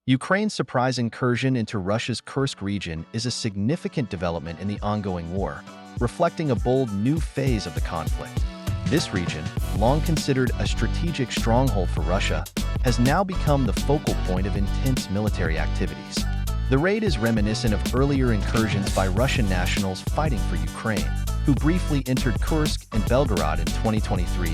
Ukraine's surprise incursion into Russia's Kursk region is a significant development in the ongoing war, reflecting a bold new phase of the conflict. This region, long considered a strategic stronghold for Russia, has now become the focal point of intense military activities. The raid is reminiscent of earlier incursions by Russian nationals fighting for Ukraine, who briefly entered Kursk and Belgorod in 2023,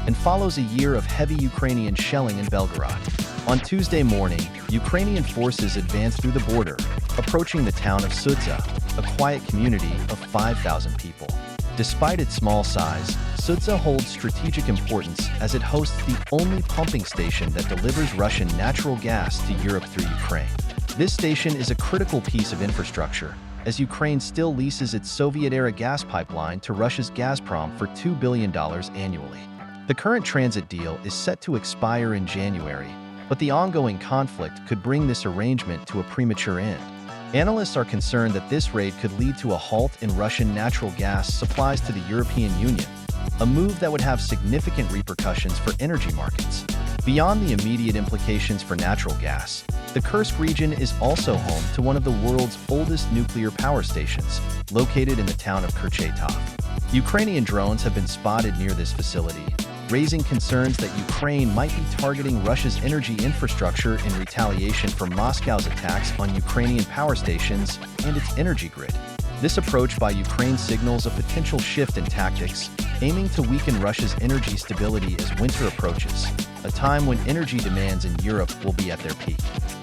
and follows a year of heavy Ukrainian shelling in Belgorod. On Tuesday morning, Ukrainian forces advanced through the border, approaching the town of Sudza, a quiet community of 5,000 people. Despite its small size, Sudza holds strategic importance as it hosts the only pumping station that delivers Russian natural gas to Europe through Ukraine. This station is a critical piece of infrastructure, as Ukraine still leases its Soviet-era gas pipeline to Russia's Gazprom for $2 billion annually. The current transit deal is set to expire in January, but the ongoing conflict could bring this arrangement to a premature end. Analysts are concerned that this raid could lead to a halt in Russian natural gas supplies to the European Union, a move that would have significant repercussions for energy markets. Beyond the immediate implications for natural gas, the Kursk region is also home to one of the world's oldest nuclear power stations, located in the town of Kurchatov. Ukrainian drones have been spotted near this facility, raising concerns that Ukraine might be targeting Russia's energy infrastructure in retaliation for Moscow's attacks on Ukrainian power stations and its energy grid. This approach by Ukraine signals a potential shift in tactics, aiming to weaken Russia's energy stability as winter approaches, a time when energy demands in Europe will be at their peak.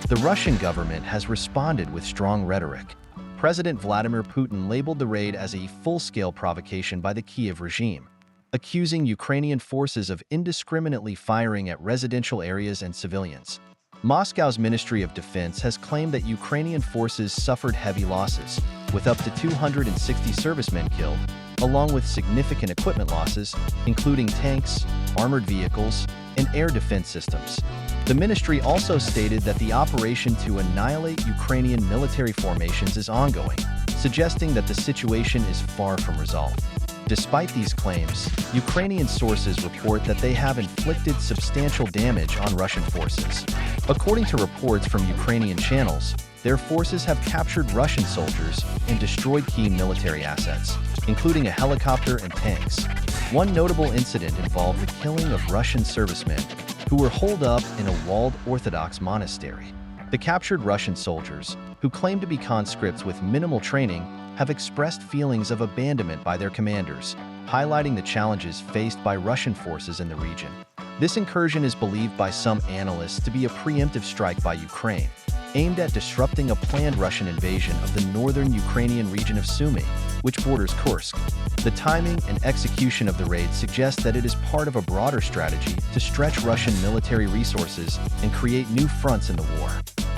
The Russian government has responded with strong rhetoric. President Vladimir Putin labeled the raid as a full-scale provocation by the Kyiv regime, accusing Ukrainian forces of indiscriminately firing at residential areas and civilians. Moscow's Ministry of Defense has claimed that Ukrainian forces suffered heavy losses, with up to 260 servicemen killed, along with significant equipment losses, including tanks, armored vehicles, and air defense systems. The ministry also stated that the operation to annihilate Ukrainian military formations is ongoing, suggesting that the situation is far from resolved. Despite these claims, Ukrainian sources report that they have inflicted substantial damage on Russian forces. According to reports from Ukrainian channels, their forces have captured Russian soldiers and destroyed key military assets, including a helicopter and tanks. One notable incident involved the killing of Russian servicemen who were holed up in a walled Orthodox monastery. The captured Russian soldiers, who claim to be conscripts with minimal training, have expressed feelings of abandonment by their commanders, highlighting the challenges faced by Russian forces in the region. This incursion is believed by some analysts to be a preemptive strike by Ukraine, aimed at disrupting a planned Russian invasion of the northern Ukrainian region of Sumy, which borders Kursk. The timing and execution of the raid suggests that it is part of a broader strategy to stretch Russian military resources and create new fronts in the war.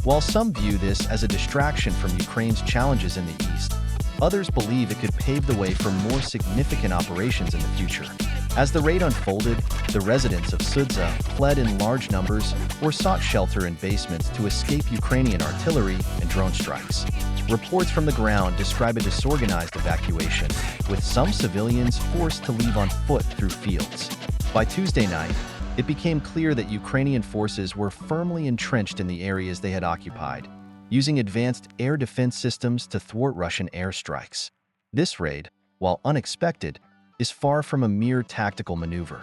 While some view this as a distraction from Ukraine's challenges in the east, others believe it could pave the way for more significant operations in the future. As the raid unfolded, the residents of Sudza fled in large numbers or sought shelter in basements to escape Ukrainian artillery and drone strikes. Reports from the ground describe a disorganized evacuation, with some civilians forced to leave on foot through fields. By Tuesday night, it became clear that Ukrainian forces were firmly entrenched in the areas they had occupied, using advanced air defense systems to thwart Russian airstrikes. This raid, while unexpected, is far from a mere tactical maneuver.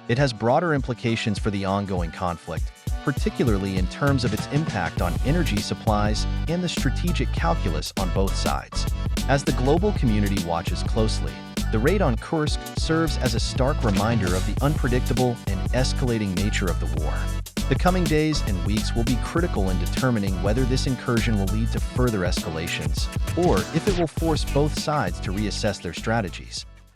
It has broader implications for the ongoing conflict, particularly in terms of its impact on energy supplies and the strategic calculus on both sides. As the global community watches closely, the raid on Kursk serves as a stark reminder of the unpredictable and escalating nature of the war. The coming days and weeks will be critical in determining whether this incursion will lead to further escalations, or if it will force both sides to reassess their strategies.